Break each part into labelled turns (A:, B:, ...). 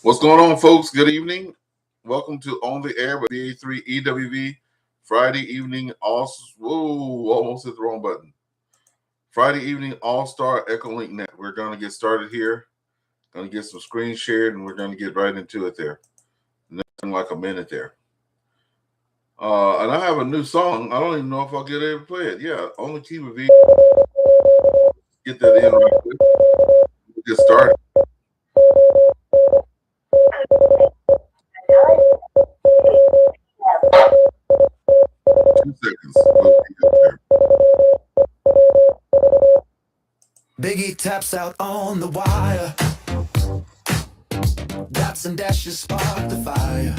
A: What's going on, folks? Good evening. Welcome to On the Air with VA3EWV Friday evening. Whoa, almost hit the wrong button. Friday evening AllStar EchoLink Net. We're going to get started here. Going to get some screen shared, and we're going to get right into it there. Nothing like a minute there. And I have a new song. I don't even know if I'll get able to play it. Yeah, on the key with V. Get that in right quick. We'll get started. 2 seconds. We'll get there.
B: Biggie taps out on the wire. Dots and dashes spark the fire.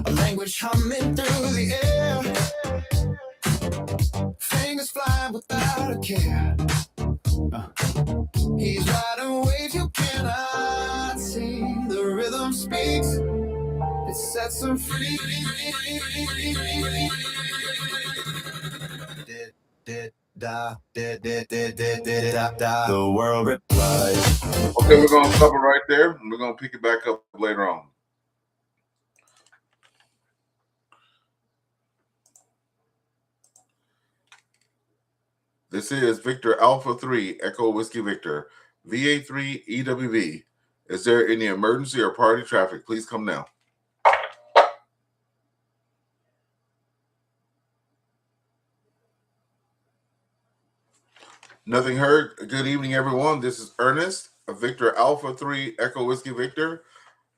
B: A language humming through the air. Fingers flying without a care. He's riding waves you cannot see. The rhythm speaks. It sets him free. The world replies.
A: Okay, we're going to stop it right there, and we're going to pick it back up later on. This is Victor Alpha 3 Echo Whiskey Victor VA3EWV. Is there any emergency or party traffic? Please come now. Nothing heard. Good evening, everyone. This is Ernest, Victor Alpha 3 Echo Whiskey Victor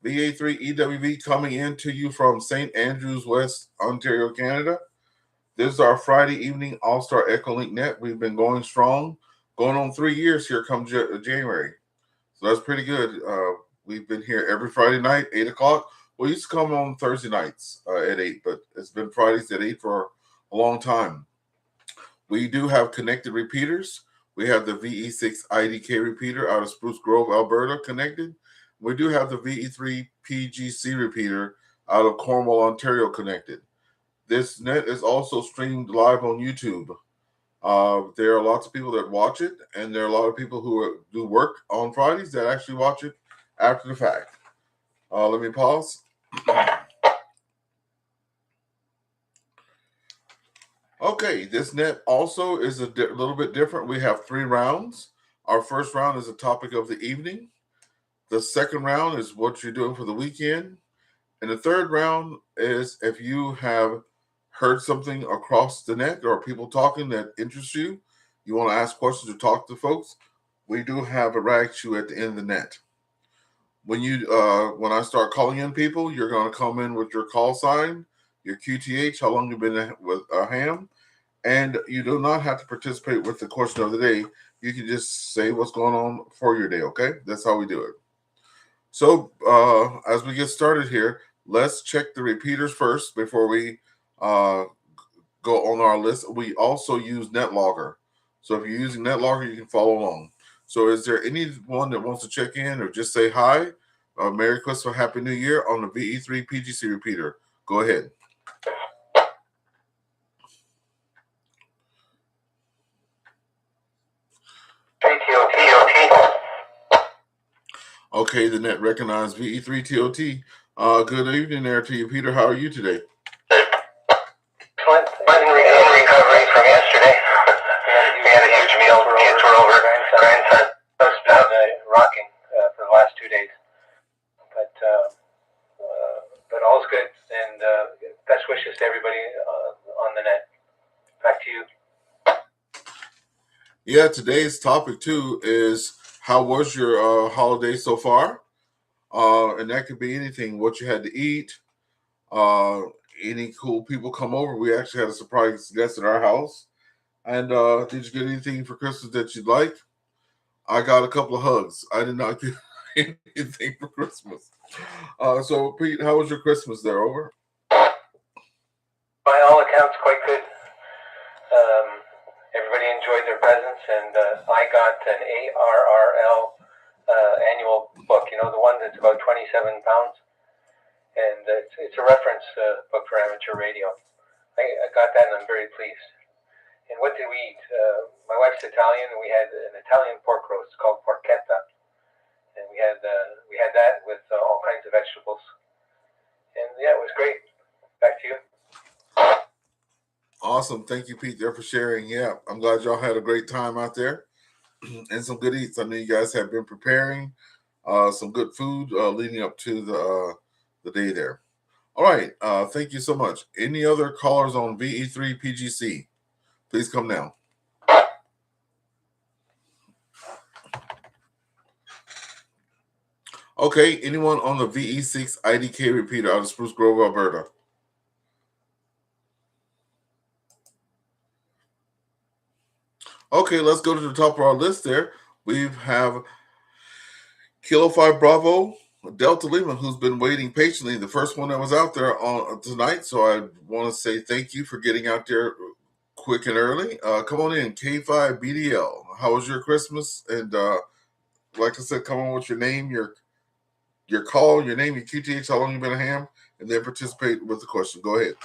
A: VA3EWV, coming in to you from St. Andrews West, Ontario, Canada. This is our Friday evening All-Star EchoLink Net. We've been going strong, going on 3 years here come January. So that's pretty good. We've been here every Friday night, 8 o'clock. We used to come on Thursday nights at 8, but it's been Fridays at 8 for a long time. We do have connected repeaters. We have the VE6 IDK repeater out of Spruce Grove, Alberta, connected. We do have the VE3 PGC repeater out of Cornwall, Ontario, connected. This net is also streamed live on YouTube. There are lots of people that watch it, and there are a lot of people who do work on Fridays that actually watch it after the fact. Let me pause. Okay, this net also is a little bit different. We have 3 rounds. Our first round is the topic of the evening. The second round is what you're doing for the weekend. And the third round is if you have heard something across the net or people talking that interests you, you want to ask questions or talk to folks, we do have a rag shoe at the end of the net. When I start calling in people, you're going to come in with your call sign, your QTH, how long you've been with ham, and you do not have to participate with the question of the day. You can just say what's going on for your day, okay? That's how we do it. So as we get started here, let's check the repeaters first before we go on our list. We also use NetLogger. So if you're using NetLogger, you can follow along. So is there anyone that wants to check in or just say hi? Merry Christmas, Happy New Year on the VE3 PGC repeater. Go ahead. Okay, the net recognized VE3TOT. Good evening there to you, Peter. How are you today?
C: Excellent. In recovery from yesterday. We had a huge meal. Kids were over. Grandson has been rocking for the last 2 days. But all's good. And best wishes to everybody on the net. Back to you.
A: Yeah, today's topic too is how was your holiday so far? And that could be anything, what you had to eat, any cool people come over. We actually had a surprise guest at our house. And did you get anything for Christmas that you'd like? I got a couple of hugs. I did not get anything for Christmas. So, Pete, how was your Christmas there? Over?
C: By all accounts, quite good. Everybody enjoyed their presents, and I got an ARRL annual book, the one that's about 27 pounds. And it's a reference book for amateur radio. I got that, and I'm very pleased. And what did we eat? My wife's Italian, and we had an Italian pork roast called porchetta. And we had
A: Awesome. Thank you, Pete, there for sharing. Yeah, I'm glad y'all had a great time out there and some good eats. I know you guys have been preparing some good food leading up to the day there. All right. Thank you so much. Any other callers on VE3 PGC? Please come now. Okay. Anyone on the VE6 IDK repeater out of Spruce Grove, Alberta? Okay, let's go to the top of our list there. We have Kilo 5 Bravo Delta Lima, who's been waiting patiently, the first one that was out there on tonight. So I want to say thank you for getting out there quick and early. Come on in, K5BDL. How was your Christmas? And like I said, come on with your name, your call, your name, your QTH, how long you been a ham, and then participate with the question. Go ahead.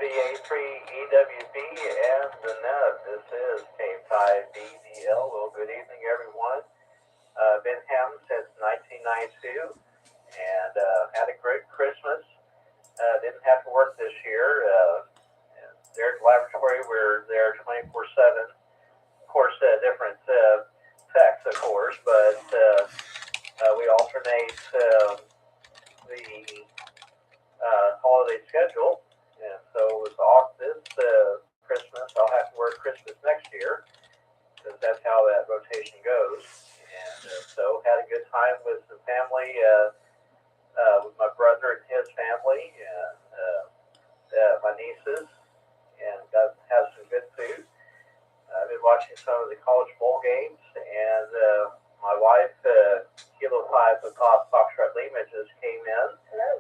D: VA3EWV and the net. This is K5BDL. Well, good evening, everyone. Been ham since 1992 and had a great Christmas. Didn't have to work this year. There at the laboratory, we're there 24/7. Of course, different techs, of course, but we alternate the holiday schedule. And so with this Christmas, I'll have to work Christmas next year because that's how that rotation goes. And so had a good time with the family, with my brother and his family, and my nieces, and got to have some good food. I've been watching some of the college bowl games, and my wife, Kilo 5 Foxtrot Lima, just came in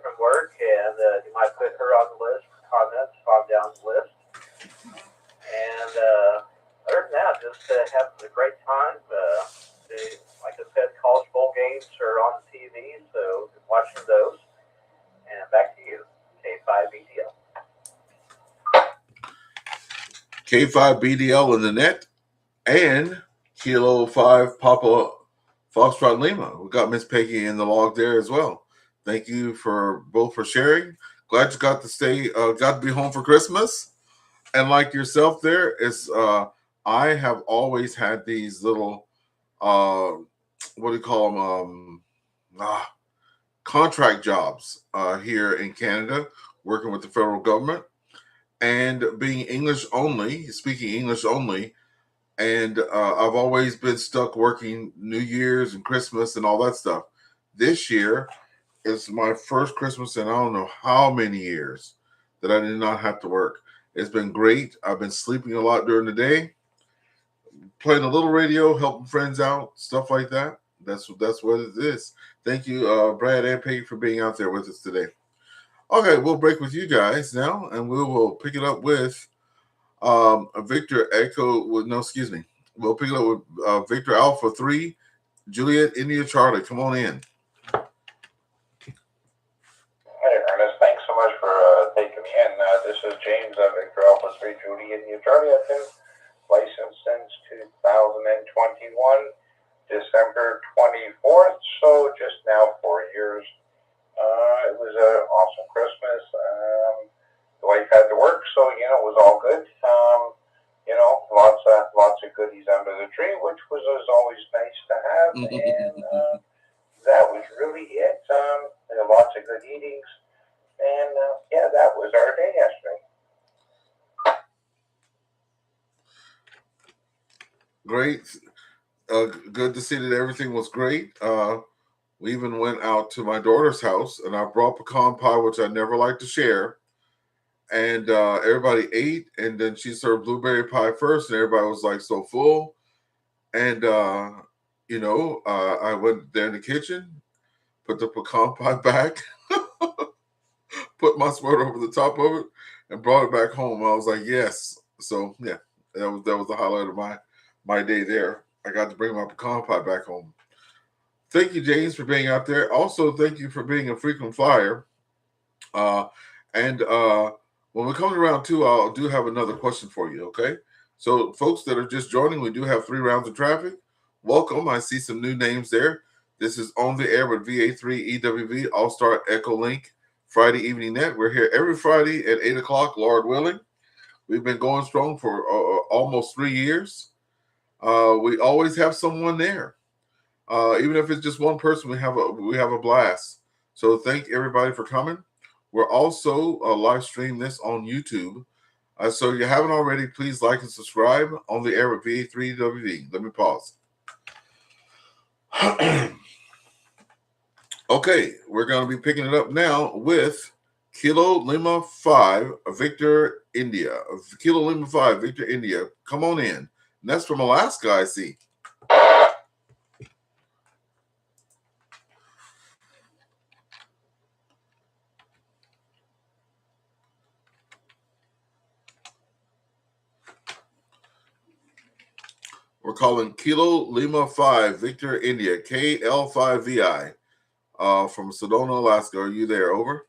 D: from work, and you might put her on the list for comments if I'm down the list. And other than that, just having a great time. Like I said, college bowl games are on the TV, so watching those. And back to you, K5BDL.
A: K5BDL in the net and Kilo 5 Papa Foxtrot Lima. We got Miss Peggy in the log there as well. Thank you for both for sharing. Glad you got to stay, got to be home for Christmas. And like yourself there, it's I have always had these little what do you call them? Contract jobs here in Canada, working with the federal government and being English only, speaking English only. And I've always been stuck working New Year's and Christmas and all that stuff. This year is my first Christmas in I don't know how many years that I did not have to work. It's been great. I've been sleeping a lot during the day, playing a little radio, helping friends out, stuff like that. That's what it is. Thank you, Brad and Peggy, for being out there with us today. Okay, we'll break with you guys now, and we will pick it up with Victor Echo. No, excuse me. We'll pick it up with Victor Alpha 3, Juliet India Charlie. Come on in.
E: Hey, Ernest. Thanks so much for taking me in. This is James, Victor Alpha 3, Juliet India Charlie. I've been licensed since 2021, December 24th, so just now 4 years. It was an awesome Christmas. The wife had to work, so it was all good. Lots of goodies under the tree, which was always nice to have. And that was really it. There were lots of good eatings, and that was our day yesterday.
A: Great. Good to see that everything was great. We even went out to my daughter's house, and I brought pecan pie, which I never like to share. And everybody ate, and then she served blueberry pie first, and everybody was like so full. And I went there in the kitchen, put the pecan pie back, put my sweater over the top of it, and brought it back home. I was like, yes. So yeah, that was the highlight of my day there. I got to bring my pecan pie back home. Thank you, James, for being out there. Also, thank you for being a frequent flyer. When we come to round two, I do have another question for you, okay? So, folks that are just joining, we do have 3 rounds of traffic. Welcome. I see some new names there. This is On the Air with VA3EWV, AllStar EchoLink, Friday Evening Net. We're here every Friday at 8 o'clock, Lord willing. We've been going strong for almost 3 years. We always have someone there. Even if it's just one person, we have a blast. So thank everybody for coming. We're also live stream this on YouTube. So if you haven't already, please like and subscribe. On the Air with VA3WV. Let me pause. Okay, we're going to be picking it up now with Kilo Lima 5 Victor India. Kilo Lima 5 Victor India. Come on in. And that's from Alaska, I see. We're calling Kilo Lima 5 Victor India, KL5VI, from Sedona, Alaska. Are you there? Over.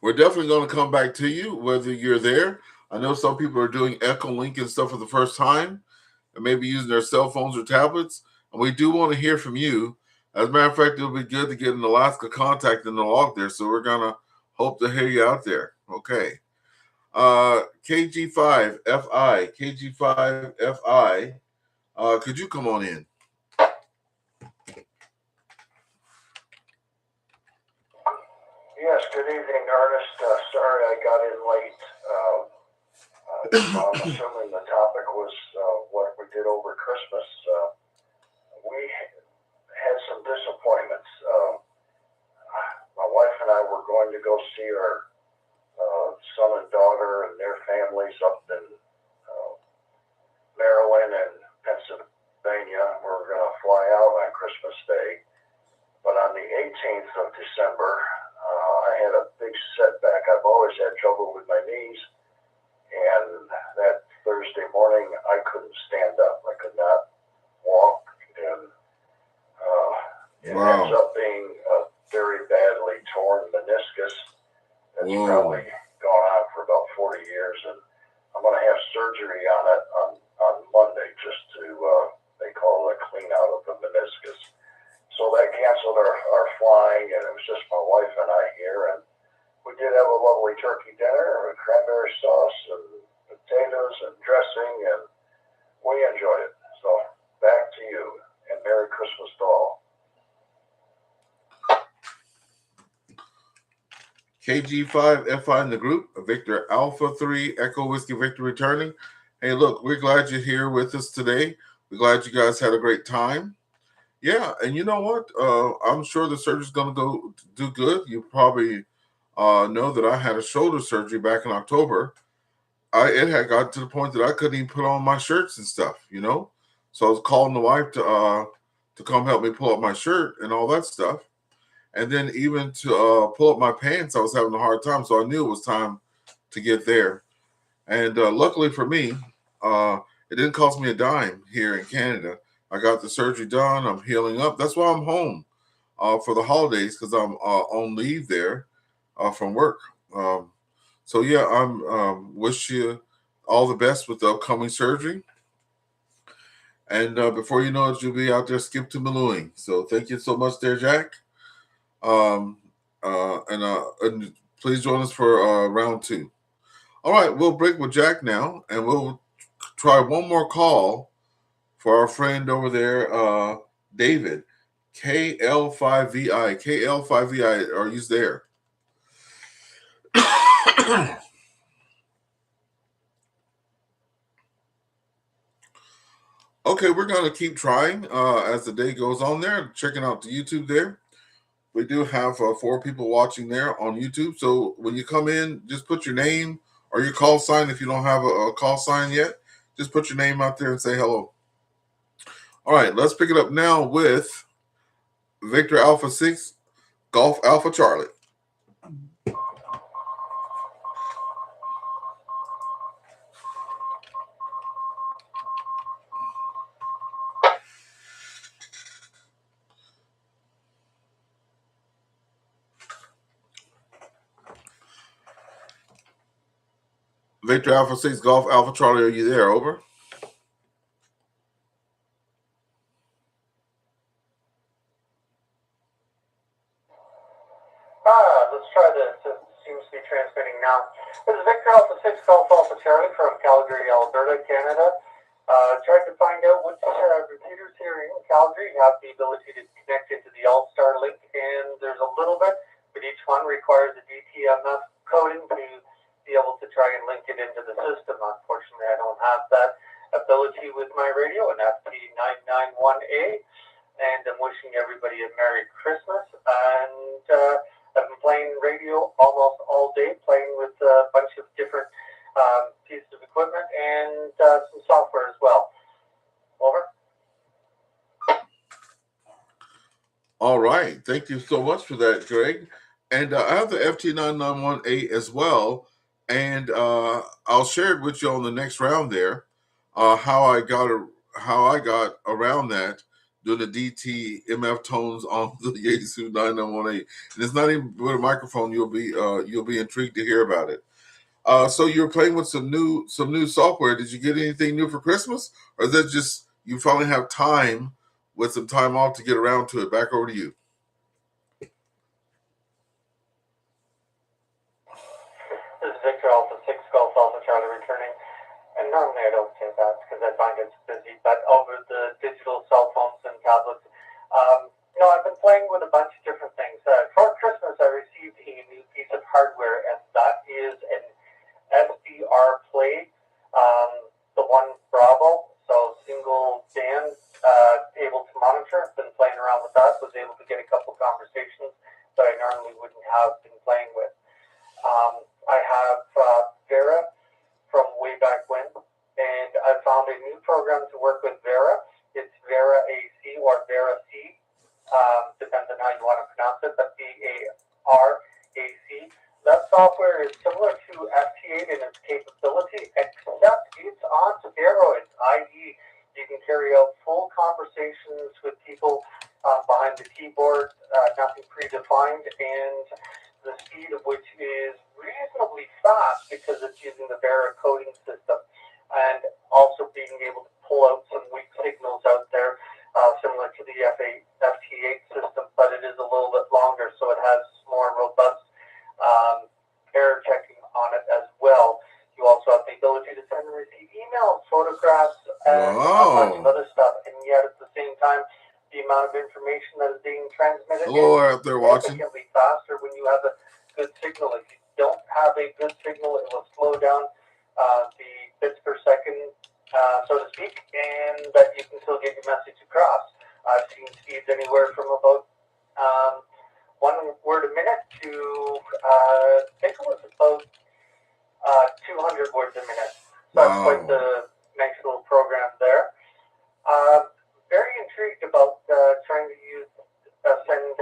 A: We're definitely going to come back to you, whether you're there. I know some people are doing EchoLink and stuff for the first time, and maybe using their cell phones or tablets. And we do want to hear from you. As a matter of fact, it'll be good to get an Alaska contact in the log there. So we're going to hope to hear you out there. Okay. KG5FI, KG5FI, could you come on in?
E: Yes, good evening, Ernest. Sorry I got in late. I'm assuming the topic was what we did over Christmas. We had some disappointments. My wife and I were going to go see our son and daughter and their families up in Maryland and Pennsylvania. We were going to fly out on Christmas Day. But on the 18th of December, I had a big setback. I've always had trouble with my knees. And that Thursday morning, I couldn't stand up. I could not walk. And it ends up being a very badly torn meniscus. That's probably gone on for about 40 years. And I'm going to have surgery on it on Monday just to, they call it a clean out of the meniscus. So that canceled our flying, and it was just my wife and I here. And we did have a lovely turkey dinner with cranberry sauce and potatoes and dressing, and we enjoyed it. So back to you, and Merry Christmas to all.
A: KG5FI in the group, Victor Alpha 3, Echo Whiskey Victor returning. Hey, look, we're glad you're here with us today. We're glad you guys had a great time. Yeah, and you know what? I'm sure the surgery's going to go do good. You probably know that I had a shoulder surgery back in October. It had got to the point that I couldn't even put on my shirts and stuff, you know? So I was calling the wife to come help me pull up my shirt and all that stuff. And then even to pull up my pants, I was having a hard time. So I knew it was time to get there. And luckily for me, it didn't cost me a dime here in Canada. I got the surgery done. I'm healing up. That's why I'm home for the holidays, because I'm on leave there from work. So yeah, I'm wish you all the best with the upcoming surgery. And before you know it, you'll be out there skip to Malouing. So thank you so much there, Jack. And please join us for round 2. All right, we'll break with Jack now, and we'll try one more call for our friend over there, David, KL5VI. KL5VI, are you there? Okay, we're going to keep trying as the day goes on there, checking out the YouTube there. We do have 4 people watching there on YouTube. So when you come in, just put your name or your call sign. If you don't have a call sign yet, just put your name out there and say hello. All right, let's pick it up now with Victor Alpha 6, Golf Alpha Charlie. Victor Alpha 6 Golf Alpha Charlie, are you there? Over.
D: Let's try this. It seems to be transmitting now. This is Victor Alpha 6 Golf Alpha Charlie from Calgary, Alberta, Canada. Trying to find out which repeaters here in Calgary have the ability to connect into the AllStar link, and there's a little bit, but each one requires a DTMF coding to be able to try and link it into the system. Unfortunately, I don't have that ability with my radio, an FT991A, and I'm wishing everybody a Merry Christmas. And I've been playing radio almost all day, playing with a bunch of different pieces of equipment and some software as well. Over.
A: All right. Thank you so much for that, Greg. And I have the FT991A as well. And I'll share it with you on the next round there, how I got around that, doing the DTMF tones on the Yaesu 991A. And it's not even with a microphone. You'll be intrigued to hear about it. So you're playing with some new software. Did you get anything new for Christmas, or is that just you finally have time with some time off to get around to it? Back over to you.
D: This is Victor Alpha 6 Golf Alpha Charlie returning. And normally I don't say that because I find it's busy, but over the digital cell phones and tablets, I've been playing with a bunch of different things. For Christmas, I received a new piece of hardware, and that is an SDR Play, the one Bravo, so single band, able to monitor. Been playing around with that, was able to get a couple conversations that I normally wouldn't have been playing with. I have Vera from way back when, and I found a new program to work with Vera. It's Vera AC or Vera C, depends on how you want to pronounce it, but VA3EWV-L. That software is similar to FT8 in its capability, except it's on steroids, i.e., you can carry out full conversations with people behind the keyboard, nothing predefined, and the speed of which is reasonably fast because it's using the Vera coding system, and also being able to pull out some weak signals out there, similar to the FT8 system, but it is a little bit longer, so it has more robust error checking on it as well. You also have the ability to send and receive emails, photographs, and a bunch of other stuff, and yet at the same time, the amount of information that is being transmitted
A: Hello out there watching.
D: Significantly faster when you have a good signal. If you don't have a good signal, it will slow down the bits per second, so to speak, and that you can still get your message across. I've seen speeds anywhere from about 1 word a minute to I think it was about 200 words a minute. So that's quite the nice little program there. Very intrigued about trying to send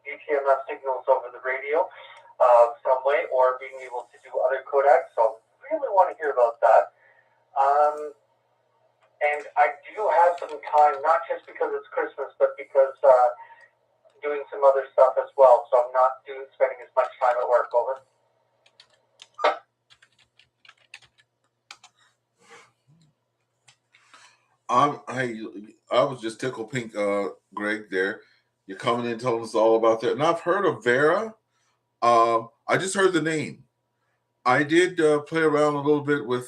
D: DTMF signals over the radio some way, or being able to do other codecs. So really want to hear about that. And I do have some time, not just because it's Christmas, but because doing some other stuff as well. So I'm not spending as much time at work. Over.
A: I was just tickle pink, Greg. There, you're coming in, telling us all about that, and I've heard of Vera. I just heard the name. I did play around a little bit with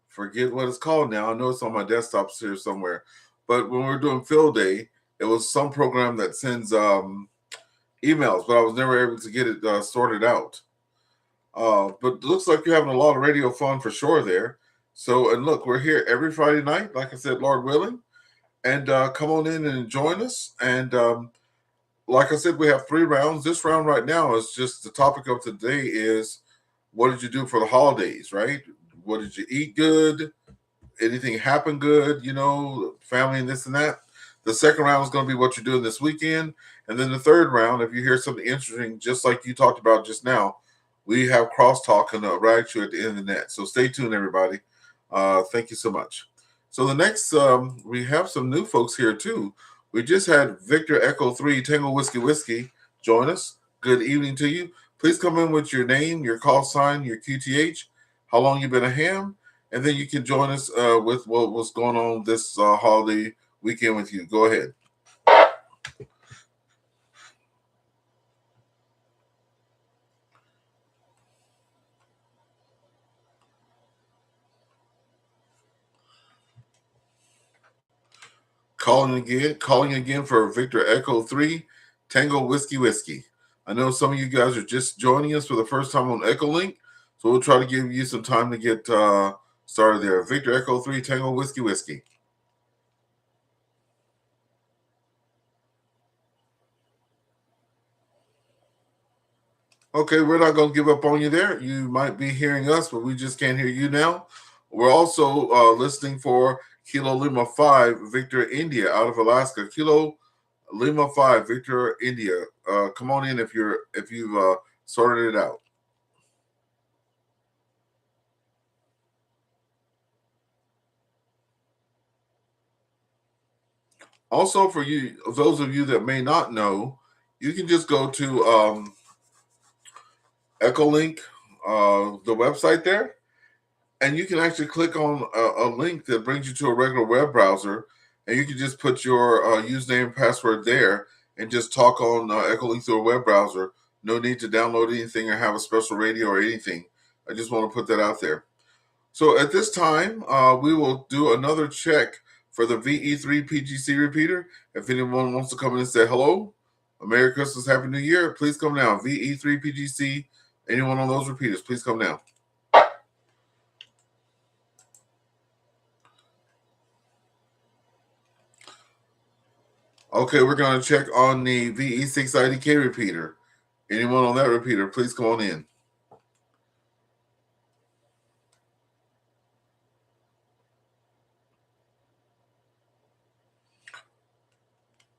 A: forget what it's called now. I know it's on my desktops here somewhere. But when we were doing field day, it was some program that sends emails, but I was never able to get it sorted out. But it looks like you're having a lot of radio fun for sure there. So, and look, we're here every Friday night, like I said, Lord willing. And come on in and join us. And like I said, we have 3 rounds. This round right now is just the topic of today is what did you do for the holidays, right? What did you eat good? Anything happen good? You know, family and this and that. The second round is going to be what you're doing this weekend. And then the third round, if you hear something interesting, just like you talked about just now, we have crosstalk and rag you at the end of the net. So stay tuned, everybody. Thank you so much. So the next, we have some new folks here too. We just had Victor Echo 3 Tango Whiskey join us. Good evening to you. Please come in with your name, your call sign, your QTH, how long you've been a ham, and then you can join us with what's going on this holiday weekend with you. Go ahead. Calling again for Victor Echo 3, Tango Whiskey Whiskey. I know some of you guys are just joining us for the first time on EchoLink, so we'll try to give you some time to get started there. Victor Echo 3, Tango Whiskey Whiskey. Okay, we're not going to give up on you there. You might be hearing us, but we just can't hear you now. We're also listening for Kilo Lima 5, Victor India out of Alaska. Kilo Lima 5, Victor India. Come on in if you've sorted it out. Also, for you, those of you that may not know, you can just go to EchoLink, the website there, and you can actually click on a link that brings you to a regular web browser, and you can just put your username and password there and just talk on EchoLink through a web browser. No need to download anything or have a special radio or anything. I just want to put that out there. So at this time, we will do another check for the VE3PGC repeater. If anyone wants to come in and say hello, Merry Christmas, Happy New Year, please come down. VE3PGC, anyone on those repeaters, please come down. Okay, we're going to check on the VE6IDK repeater. Anyone on that repeater, please come on in.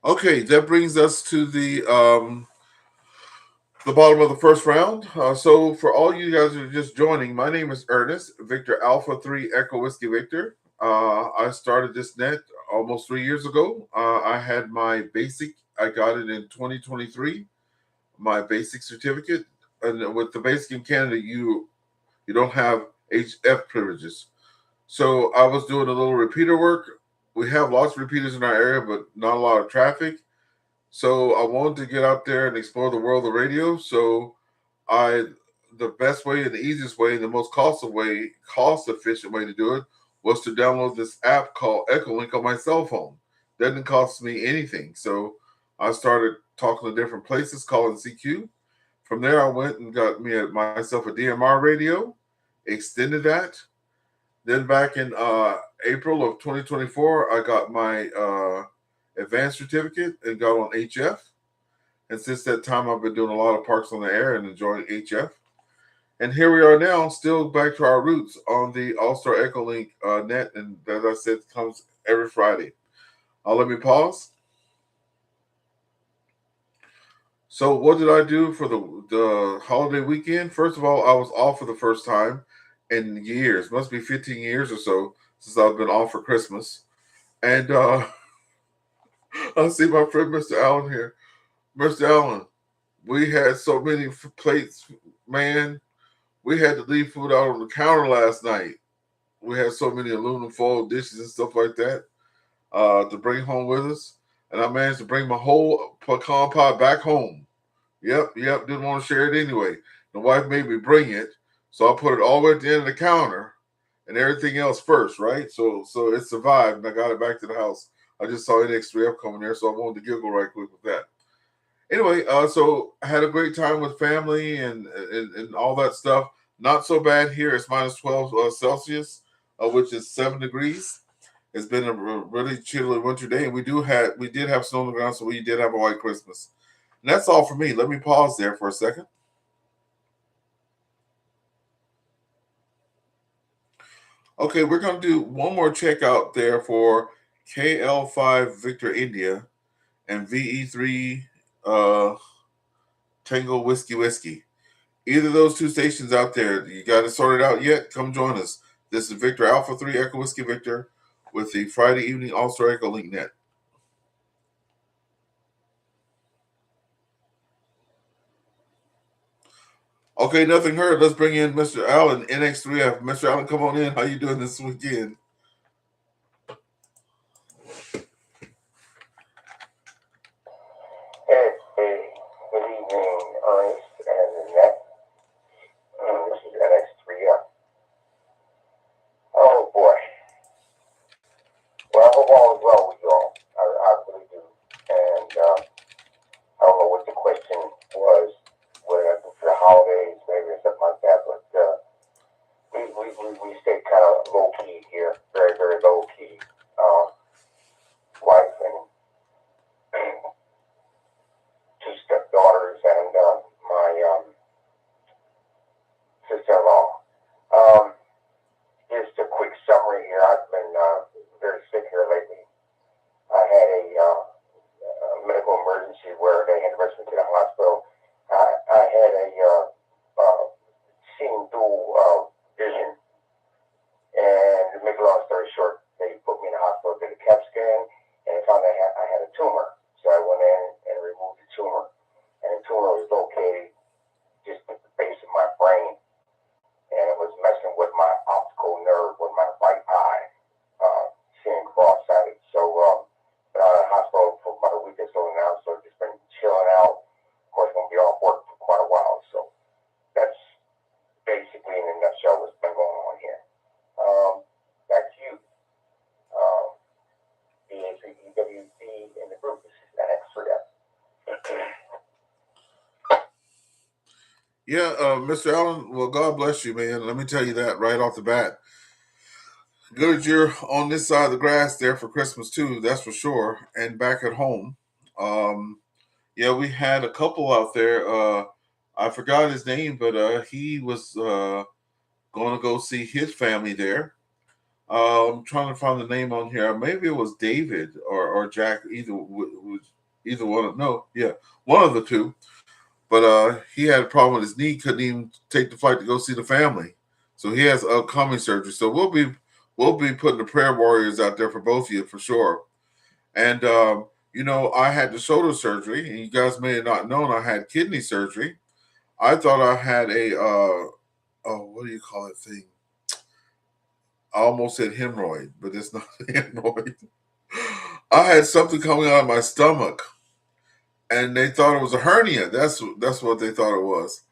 A: Okay, that brings us to the bottom of the first round. So for all you guys who are just joining, my name is Ernest, Victor Alpha 3 Echo Whiskey Victor. I started this net almost 3 years ago. I had my basic, I got it in 2023, my basic certificate. And with the basic in Canada, you don't have HF privileges. So I was doing a little repeater work. We have lots of repeaters in our area, but not a lot of traffic. So I wanted to get out there and explore the world of radio. So the best way and the easiest way and the most cost efficient way to do it was to download this app called EchoLink on my cell phone. Doesn't cost me anything. So I started talking to different places, calling CQ. From there, I went and got myself a DMR radio, extended that. Then back in April of 2024, I got my advanced certificate and got on HF. And since that time, I've been doing a lot of parks on the air and enjoying HF. And here we are now, still back to our roots on the AllStar EchoLink net. And as I said, it comes every Friday. Let me pause. So what did I do for the holiday weekend? First of all, I was off for the first time in years. Must be 15 years or so since I've been off for Christmas. And I see my friend Mr. Allen here. Mr. Allen, we had so many plates, man. We had to leave food out on the counter last night. We had so many aluminum foil dishes and stuff like that to bring home with us. And I managed to bring my whole pecan pie back home. Yep, didn't want to share it anyway. The wife made me bring it, so I put it all the way at the end of the counter and everything else first, right? So it survived, and I got it back to the house. I just saw NX3F coming there, so I wanted to giggle right quick with that. Anyway, so I had a great time with family and all that stuff. Not so bad here. It's minus 12 Celsius, which is 7 degrees. It's been a really chilly winter day, and we did have snow on the ground, so we did have a white Christmas. And that's all for me. Let me pause there for a second. Okay, we're going to do one more check out there for KL5 Victor India and VE3 Tango Whiskey. Either of those two stations out there, you got it sorted out yet? Come join us. This is Victor Alpha 3 Echo Whiskey Victor with the Friday evening AllStar Echo Link Net. Okay, nothing heard. Let's bring in Mr. Allen, NX3F. Mr. Allen, come on in. How you doing this weekend?
E: Hey, good evening, Ernest and Annette. This is NX3F. Oh boy. Well, I hope all is well with you all. I really do. And I don't know what the question was, whether for the holidays, maybe or something like that, but we stay kind of low key here, very, very low key. Wife and two stepdaughters and my sister-in-law. Just a quick summary here. I've been very sick here lately. I had a medical emergency where they had to rush me to the hospital. I had seeing dual vision, and to make a long story short, they put me in the hospital, did a CAT scan, and found I had a tumor. So I went in and removed the tumor, and the tumor was located just at the base of my brain, and it was messing with my optical nerve with my right eye, seeing cross-sighted. So been out of the hospital for about a week or so now, so just been chilling out. Of course, going to be off work for quite a while, so that's basically in a nutshell what's been going on here. Back to you. VA3EWV in the group. This is NX3F.
A: Yeah, Mr. Allen, well, God bless you, man. Let me tell you that right off the bat. Good that you're on this side of the grass there for Christmas, too, that's for sure, and back at home. Yeah, we had a couple out there. I forgot his name, but he was going to go see his family there. I'm trying to find the name on here. Maybe it was David or Jack, either one. No, yeah, one of the two. But he had a problem with his knee, couldn't even take the flight to go see the family. So he has upcoming surgery. So we'll be putting the prayer warriors out there for both of you for sure. And I had the shoulder surgery, and you guys may have not known I had kidney surgery. I thought I had a what do you call it thing? I almost said hemorrhoid, but it's not a hemorrhoid. I had something coming out of my stomach, and they thought it was a hernia. That's what they thought it was.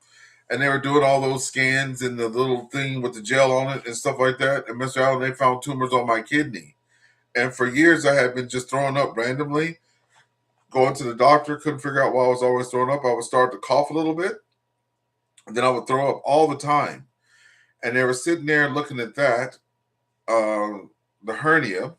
A: And they were doing all those scans and the little thing with the gel on it and stuff like that. And Mr. Allen, they found tumors on my kidney. And for years, I had been just throwing up randomly. Going to the doctor, couldn't figure out why I was always throwing up. I would start to cough a little bit, and then I would throw up all the time. And they were sitting there looking at that, the hernia.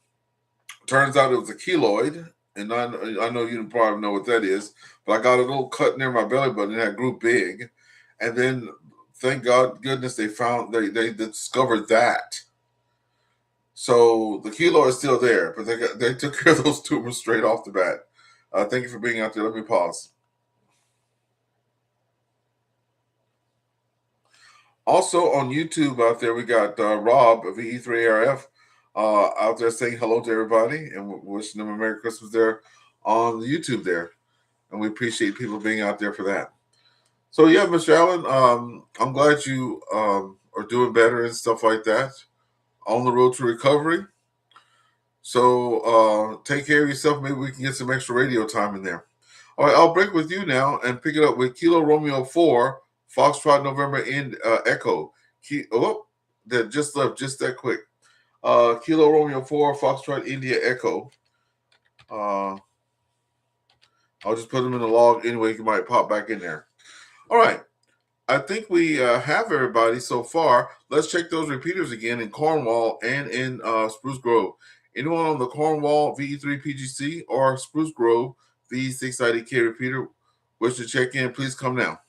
A: Turns out it was a keloid, and I know you probably know what that is, but I got a little cut near my belly button, and that grew big. And then, thank goodness, they discovered that. So the keloid is still there, but they took care of those tumors straight off the bat. Thank you for being out there. Let me pause. Also on YouTube out there, we got Rob of VE3RF out there saying hello to everybody and wishing them a Merry Christmas there on the YouTube there. And we appreciate people being out there for that. So yeah, Mr. Allen, I'm glad you are doing better and stuff like that. On the road to recovery. So take care of yourself. Maybe we can get some extra radio time in there. All right, I'll break with you now and pick it up with Kilo Romeo 4, Foxtrot November in Echo. That just left just that quick. Kilo Romeo 4, Foxtrot India Echo. I'll just put them in the log anyway. You might pop back in there. All right. I think we have everybody so far. Let's check those repeaters again in Cornwall and in Spruce Grove. Anyone on the Cornwall VE3 PGC or Spruce Grove VE6 IDK repeater wish to check in, please come now.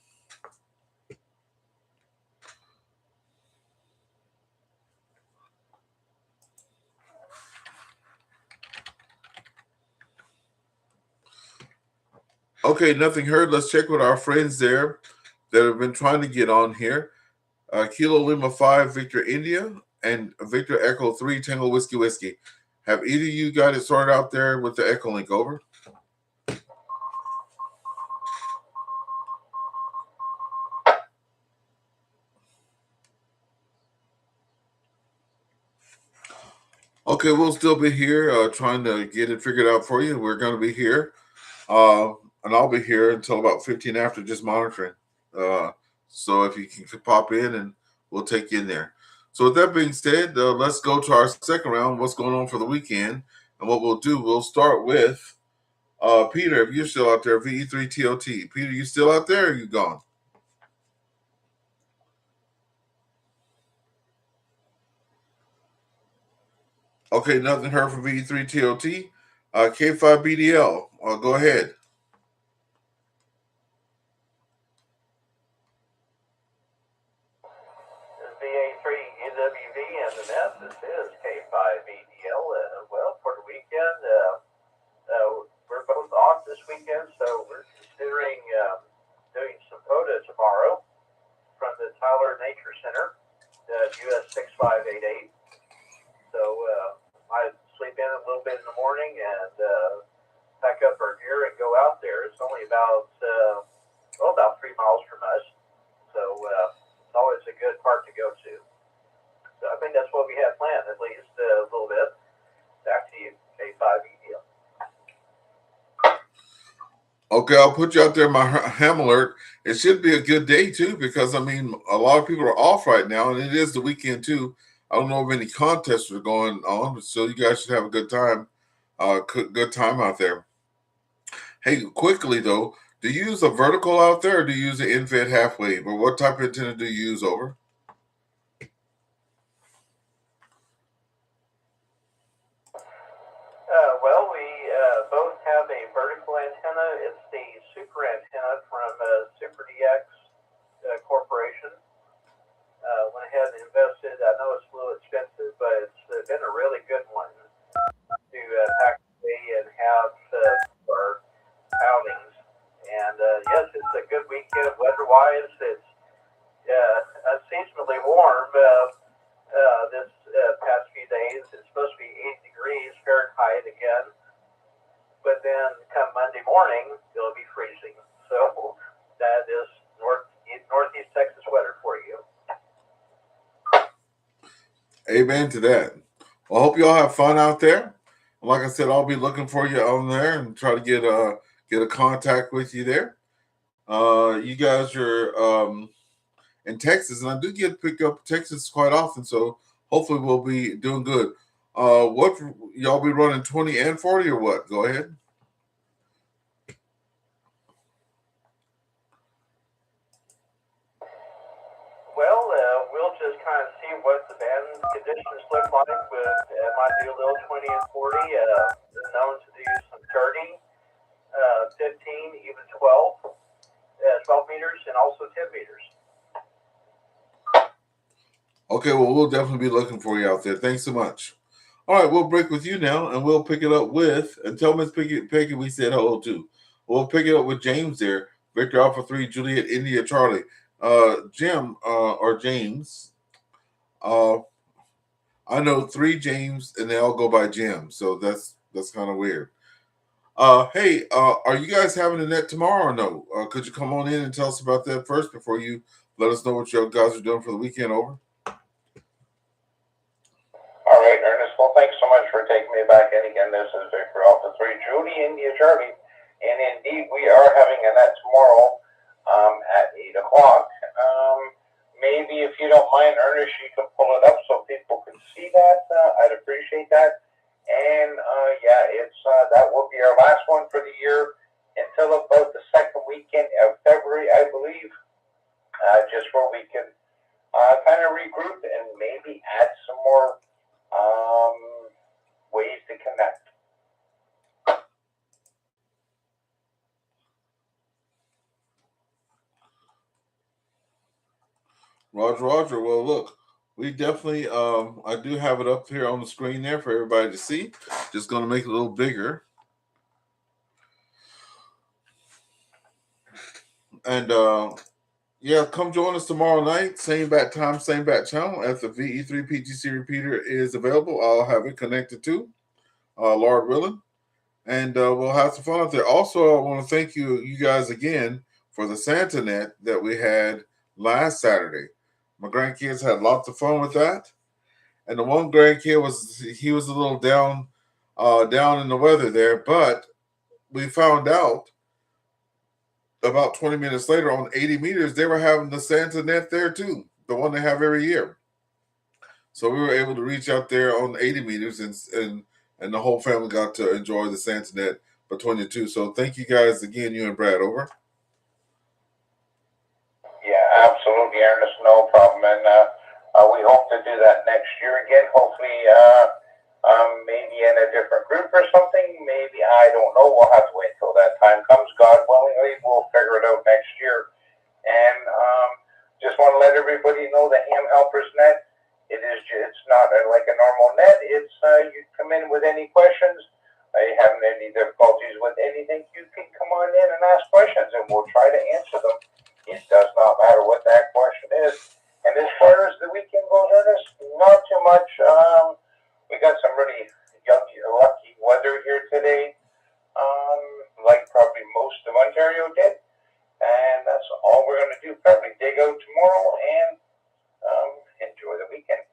A: Okay, nothing heard. Let's check with our friends there that have been trying to get on here. Kilo Lima 5, Victor India, and Victor Echo 3, Tango Whiskey Whiskey. Have either of you got it sorted out there with the EchoLink? Over. Okay, we'll still be here trying to get it figured out for you. We're going to be here, and I'll be here until about 15 after, just monitoring. Uh, so if you can pop in, and we'll take you in there. So with that being said, let's go to our second round. What's going on for the weekend? And what we'll do, we'll start with Peter. If you're still out there, VE3TOT. Peter, you still out there? Or you gone? Okay, nothing heard from VE3TOT. K5BDL, go ahead.
D: VA3EWV and the net. This is K5BDL. Well, for the weekend, we're both off this weekend, so we're considering doing some POTA tomorrow from the Tyler Nature Center, US 6588. So I sleep in a little bit in the morning and pack up our gear and go out there. It's only about 3 miles from us, so it's always a good park to go to. So I think that's what we have planned, at least a little bit. Back to you, K5EDL.
A: Okay, I'll put you out there, my ham alert. It should be a good day too, because I mean, a lot of people are off right now, and it is the weekend too. I don't know if any contests are going on, but so you guys should have a good time. Good time out there. Hey, quickly though, do you use a vertical out there, or do you use an in-fed half wave, or what type of antenna do you use? Over.
D: Well, we both have a vertical antenna. It's the super antenna from Super DX Corporation. Went ahead and invested. I know it's a little expensive, but it's been a really good one to pack away and have for outings. And yes, it's a good weekend weather-wise. It's unseasonably warm this past few days. It's supposed to be 80 degrees Fahrenheit again, but then come Monday morning, it'll be freezing. So that is northeast Texas weather for you.
A: Amen to that. Well, I hope you all have fun out there. Like I said, I'll be looking for you on there and try to get a contact with you there. You guys are in Texas, and I do get picked up Texas quite often, so hopefully we'll be doing good. What y'all be running 20 and 40 or what? Go ahead.
D: Well, we'll just kind of see what the band conditions look like. Might do a little 20 and 40. Known to do some 30, 15, even 12, 12 meters, and also 10 meters.
A: Okay, well, we'll definitely be looking for you out there. Thanks so much. All right, we'll break with you now, and we'll pick it up with, and tell Miss Peggy we said hello too. We'll pick it up with James there. Victor Alpha 3, Juliet, India, Charlie. Jim, or James, I know 3 James, and they all go by Jim, so that's kind of weird. Hey, are you guys having a net tomorrow or no? Could you come on in and tell us about that first before you let us know what you guys are doing for the weekend? Over.
E: All right, Ernest. Well, thanks so much for taking me back in again. This is Victor Alpha 3, Judy, India, Charlie. And indeed, we are having a net tomorrow at 8 o'clock. Maybe if you don't mind, Ernest, you can pull it up so people can see that. I'd appreciate that. And yeah, it's that will be our last one for the year until about the second weekend of February, I believe. Just where we can kind of regroup and maybe add some more ways to connect.
A: Roger. Well, look, we definitely, I do have it up here on the screen there for everybody to see. Just going to make it a little bigger. And yeah, come join us tomorrow night. Same bat time, same bat channel. As the VE3 PTC repeater is available, I'll have it connected to, Lord willing. And we'll have some fun out there. Also, I want to thank you guys again for the Santa Net that we had last Saturday. My grandkids had lots of fun with that. and the one grandkid was a little down in the weather there, but we found out about 20 minutes later on 80 meters they were having the Santa net there too, the one they have every year. So we were able to reach out there on 80 meters, and the whole family got to enjoy the Santa net between the two. So thank you guys again, you and Brad. Over.
E: Yeah, absolutely, Ernest. No problem. And we hope to do that next year again. Hopefully, maybe in a different group or something. Maybe, I don't know. We'll have to wait until that time comes. God willingly, we'll figure it out next year. And just want to let everybody know the Ham Helpers Net. It's not like a normal net. It's you come in with any questions. Are you having any difficulties with anything? You can come on in and ask questions, and we'll try to answer them. It does not matter what that question is. And as far as the weekend goes, Ernest, not too much. We got some really lucky weather here today, like probably most of Ontario did. And that's all we're going to do. Probably dig out tomorrow and enjoy the weekend.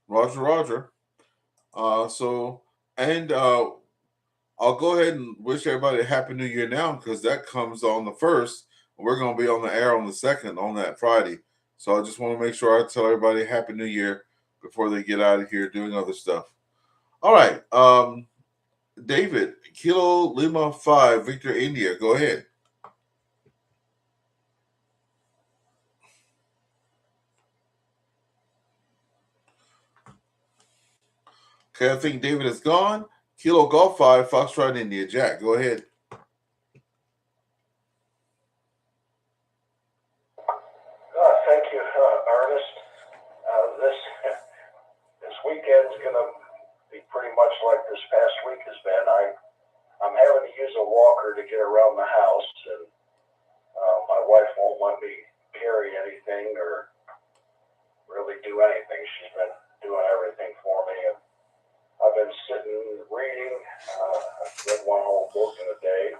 A: Roger. I'll go ahead and wish everybody a Happy New Year now, because that comes on the 1st. We're going to be on the air on the 2nd on that Friday. So I just want to make sure I tell everybody Happy New Year before they get out of here doing other stuff. All right. David, Kilo Lima 5, Victor India. Go ahead. Okay, I think David is gone. Kilo Golf 5, Foxtrot India. Jack, go ahead.
F: Thank you, Ernest. This weekend's going to be pretty much like this past week has been. I'm having to use a walker to get around the house, and my wife won't let me carry anything or really do anything. She's been doing everything for me, and I've been sitting reading. I've read one whole book in a day.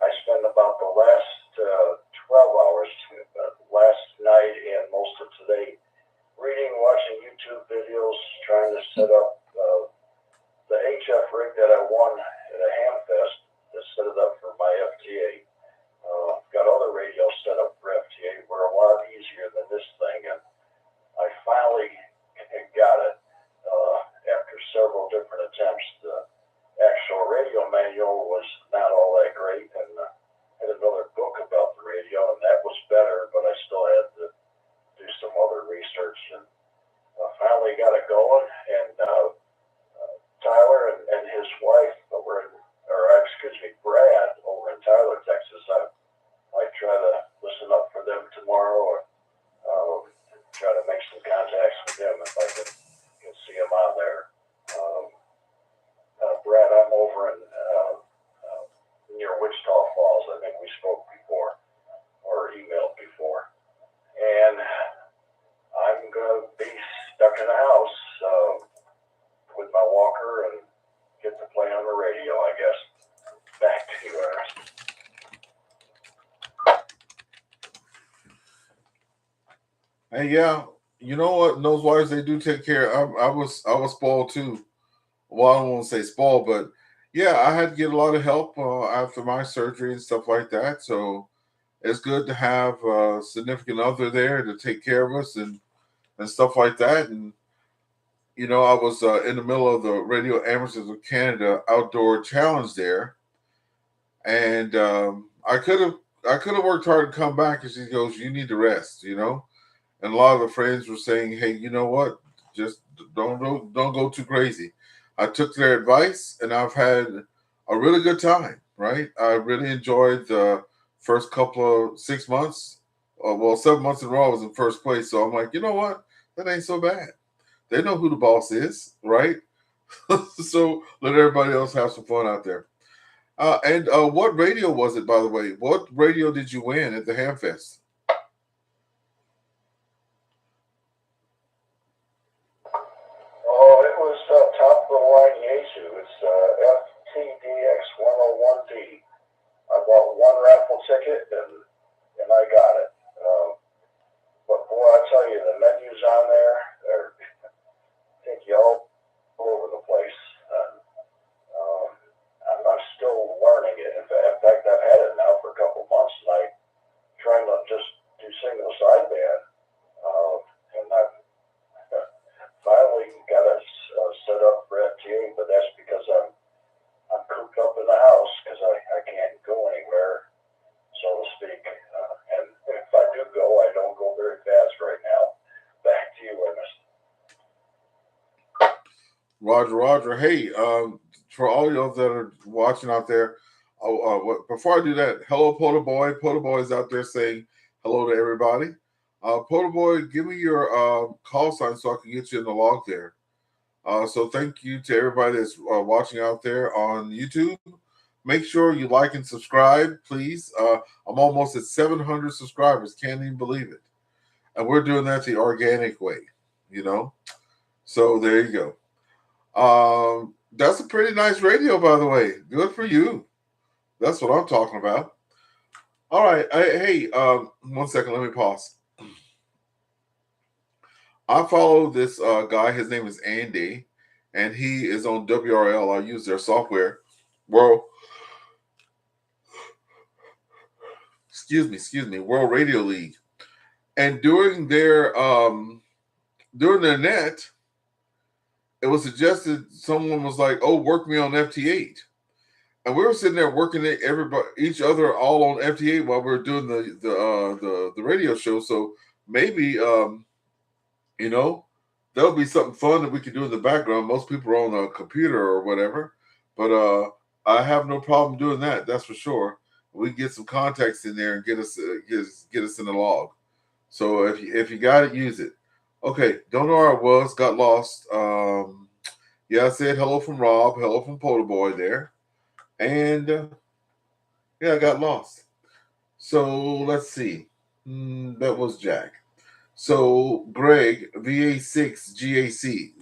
F: I spent about the last 12 hours last night and most of today reading, watching YouTube videos, trying to set up the HF rig that I won at a ham fest, to set it up for my FTA. Got other radios set up for FTA, were a lot easier than this thing, and I finally got it after several different attempts. The actual radio manual was not all that great, and had another book about the radio, and that was better, but I still had to do some other research, and finally got it going. And Tyler and his wife Brad over in Tyler, Texas, I might try to listen up for them tomorrow, or try to make some contacts with them if I can see them on there. Brad, I'm over in near Wichita Falls. I think we spoke before or emailed before. And I'm going to be stuck in the house with my walker and get to play on the radio, I guess. Back to you, Ernest.
A: Hey, yeah, you know what? Those wives, they do take care. I was spoiled too. Well, I don't want to say spoiled, but yeah, I had to get a lot of help after my surgery and stuff like that. So it's good to have a significant other there to take care of us and stuff like that. And you know, I was in the middle of the Radio Amateurs of Canada Outdoor Challenge there, and I could have worked hard to come back. And she goes, "You need to rest," you know. And a lot of the friends were saying, "Hey, you know what? Just don't go too crazy." I took their advice, and I've had a really good time. Right? I really enjoyed the first couple of 6 months. 7 months in a row I was in first place. So I'm like, you know what? That ain't so bad. They know who the boss is, right? So let everybody else have some fun out there. And what radio was it, by the way? What radio did you win at the Hamfest?
F: Oh, it was top of the line Yaesu. It's FTDX 101D. I bought one raffle ticket and I got it.
A: Roger, Roger. Hey, for all y'all that are watching out there, before I do that, hello, Poda Boy. Poda Boy is out there saying hello to everybody. Poda Boy, give me your call sign so I can get you in the log there. So thank you to everybody that's watching out there on YouTube. Make sure you like and subscribe, please. I'm almost at 700 subscribers. Can't even believe it. And we're doing that the organic way, you know. So there you go. That's a pretty nice radio, by the way. Good for you. That's what I'm talking about. All right. Hey, 1 second. Let me pause. I follow this guy. His name is Andy, and he is on WRL. I use their software. World, excuse me, World Radio League. And during their net, it was suggested someone was like, "Oh, work me on FT8," and we were sitting there working it each other all on FT8 while we were doing the radio show. So maybe you know, that'll be something fun that we can do in the background. Most people are on a computer or whatever, but I have no problem doing that. That's for sure. We can get some context in there and get us in the log. So if you got it, use it. Okay, don't know where I was. Got lost. Yeah, I said hello from Rob. Hello from Poda Boy there, and yeah, I got lost. So let's see. That was Jack. So, Greg, VA6 GAC,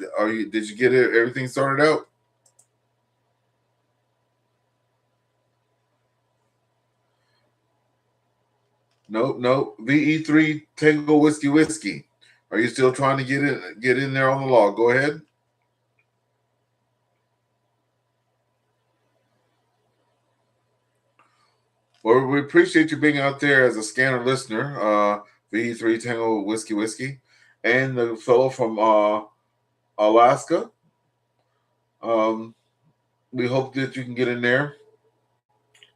A: did you get everything sorted out? Nope. VE3 Tango Whiskey. Are you still trying to get in there on the log? Go ahead. Well, we appreciate you being out there as a scanner listener, VE3 Tango Whiskey, and the fellow from Alaska. We hope that you can get in there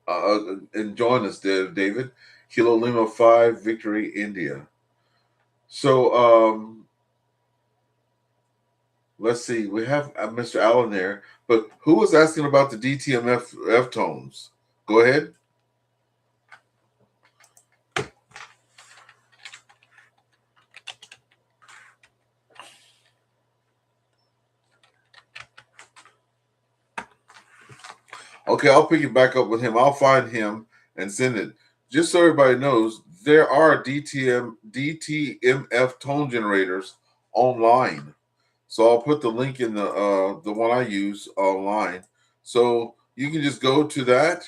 A: and join us there, David. Kilo Lima 5 Victory India. So let's see. We have Mr. Allen there, but who was asking about the DTMF tones? Go ahead. Okay, I'll pick it back up with him. I'll find him and send it. Just so everybody knows, there are DTMF tone generators online. So I'll put the link in the one I use online. So you can just go to that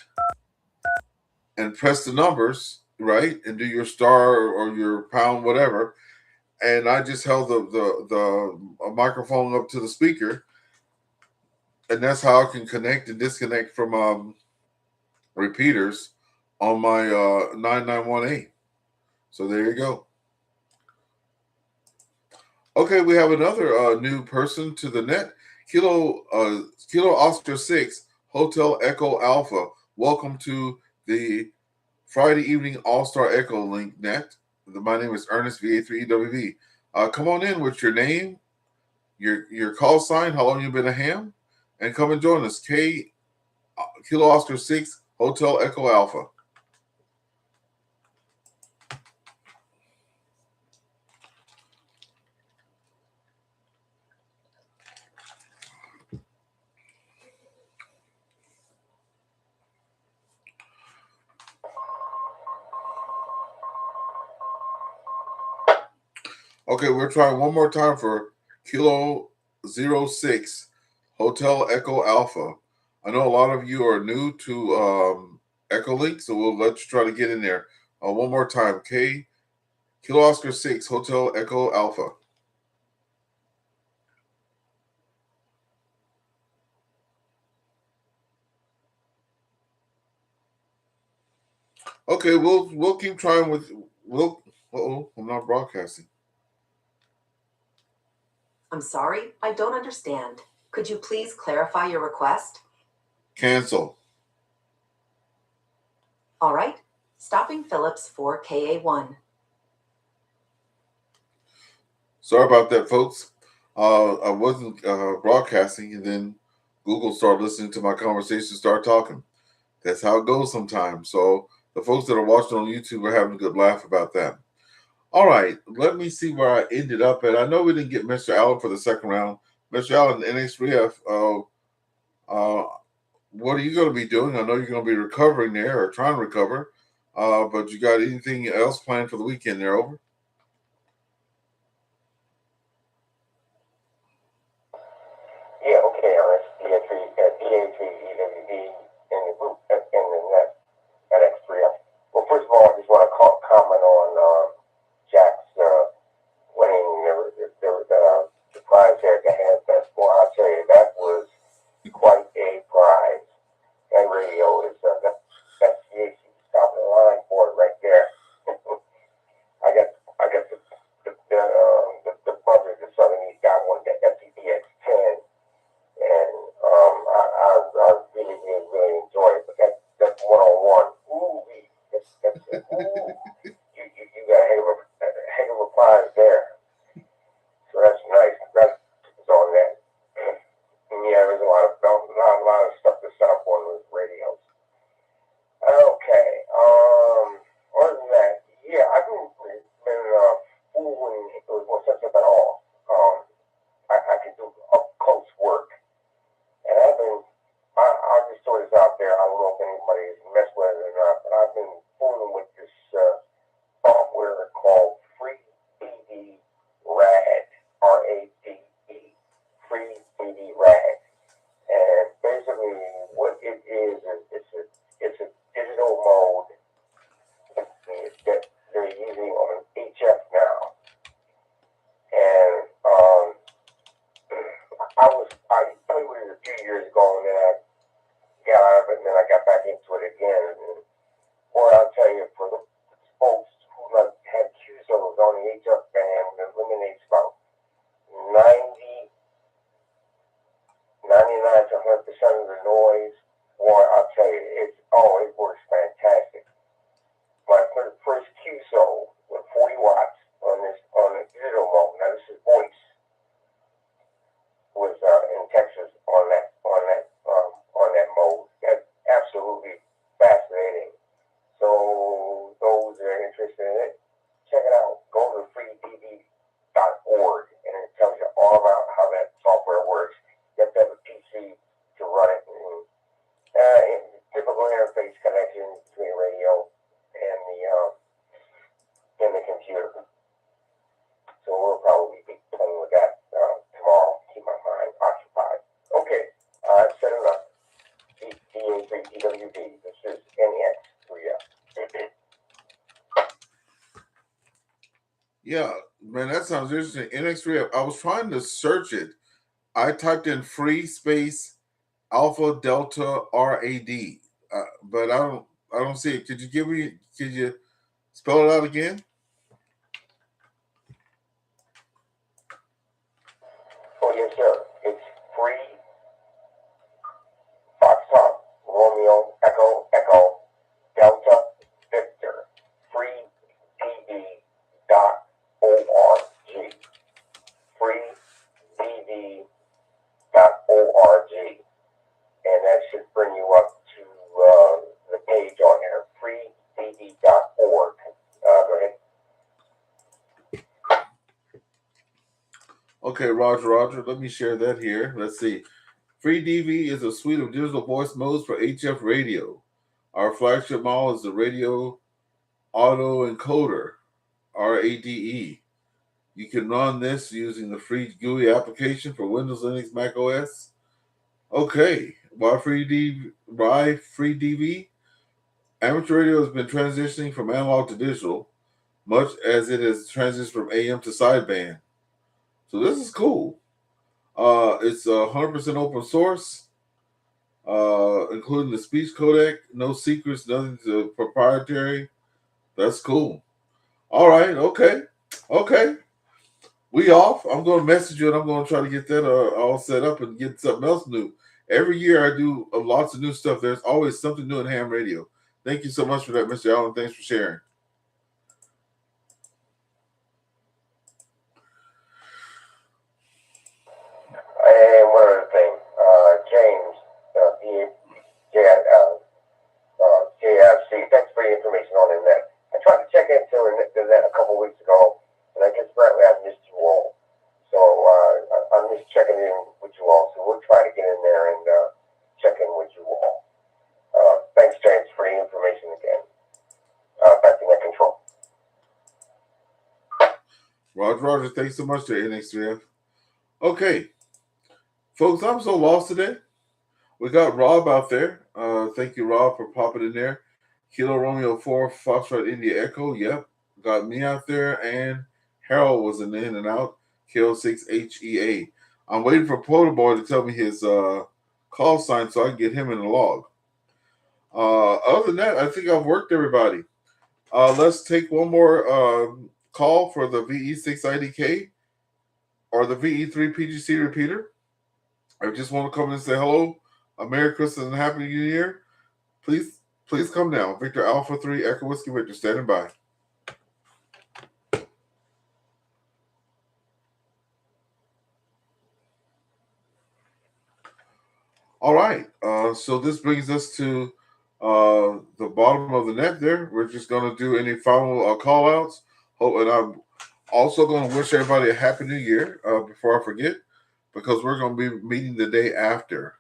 A: and press the numbers, right? And do your star or your pound, whatever. And I just held the microphone up to the speaker. And that's how I can connect and disconnect from repeaters on my 991A. So there you go. Okay, we have another new person to the net. Kilo Oscar 6 Hotel Echo Alpha. Welcome to the Friday evening AllStar EchoLink net. My name is Ernest VA3EWV. Come on in with your name, your call sign, how long you've been a ham, and come and join us. Kilo Oscar 6 Hotel Echo Alpha. Okay, we're trying one more time for Kilo 06 Hotel Echo Alpha. I know a lot of you are new to EchoLink, so we'll let you try to get in there. One more time, Kilo Oscar 6 Hotel Echo Alpha. Okay, we'll keep trying with I'm not broadcasting.
G: I'm sorry, I don't understand. Could you please clarify your request?
A: Cancel.
G: All right. Stopping Phillips for KA1.
A: Sorry about that, folks. I wasn't broadcasting, and then Google started listening to my conversation, start talking. That's how it goes sometimes. So the folks that are watching on YouTube are having a good laugh about that. All right, let me see where I ended up at. I know we didn't get Mr. Allen for the second round. Mr. Allen, NH3F, what are you going to be doing? I know you're going to be recovering there or trying to recover, but you got anything else planned for the weekend there? Over.
E: Yeah, okay, Ernest. VA3EWV in the group in the net at X3F. Well, first of all, I just want to comment on Jack's winning the prize there at the Handfest. Boy, I'll tell you, that was quite a prize. That radio is that's CAC top of the line for it right there. I got the brother, the Southern East got one, the FTDX10. And I really enjoy it. But that one-on-one, ooh, you got a heck of a prize there. So that's nice. That's on that. And yeah, there's a lot of stuff to set up on those radios. Okay. Other than that, yeah, I've been fooling with such at all. I can do up close work. And I'll just throw this out there. I don't know if anybody's messed with it or not, but I've been fooling with this software called Free Rad, R-A-D-E, Free Rad. And basically what it is it's a digital mode that they're using on HF now. And I played with it a few years ago, and then I got out of it, and then I got back into it again. And boy, I'll tell you, for the folks who had QSOs on the HF band, it eliminates about 99 to 100% of the noise. Boy, I'll tell you, it works fantastic. My first QSO with 40 watts on the digital mode. Now this is voice. Was in Texas on that mode. That's absolutely fascinating. So those that are interested in it, check it out. Go to freedv.org and it tells you all about how that software works. You have to have a PC to run it, and typical interface connection between radio and the computer. So we'll probably be playing with that tomorrow. Keep my mind occupied. Okay, I've set it up. VA3EWV. This is NX3F.
A: Yeah, man, that sounds interesting. NX3F. I was trying to search it. I typed in free space Alpha Delta RAD, but I don't see it. Could you spell it out again?
E: Oh, yes, sir. It's free Foxtrot Romeo Echo Delta Victor freedv.org. freedv.org. And that should bring you up to the page on there, freedv.org. Go ahead.
A: Okay, Roger. Let me share that here. Let's see. FreeDV is a suite of digital voice modes for HF radio. Our flagship model is the Radio Auto Encoder, RADE. You can run this using the free GUI application for Windows, Linux, Mac OS. Okay, why FreeDV? Amateur radio has been transitioning from analog to digital, much as it has transitioned from AM to sideband. So this is cool. It's 100% open source, including the speech codec. No secrets, nothing proprietary. That's cool. All right, okay. We off. I'm going to message you, and I'm going to try to get that all set up and get something else new. Every year I do lots of new stuff. There's always something new in ham radio. Thank you so much for that, Mr. Allen. Thanks for sharing. Roger. Thanks so much there, NX3F. Okay, folks, I'm so lost today. We got Rob out there. Thank you, Rob, for popping in there. Kilo Romeo 4, Foxtrot India Echo. Yep. Got me out there, and Harold was in and out. Kilo 6 HEA. I'm waiting for Polar Boy to tell me his call sign so I can get him in the log. Other than that, I think I've worked everybody. Let's take one more call for the VE6 IDK or the VE3 PGC repeater. I just want to come in and say hello. Merry Christmas and Happy New Year. Please come down. Victor Alpha 3 Echo Whiskey Victor standing by. All right. So this brings us to the bottom of the net there. We're just going to do any final call outs. And I'm also going to wish everybody a Happy New Year before I forget, because we're going to be meeting the day after.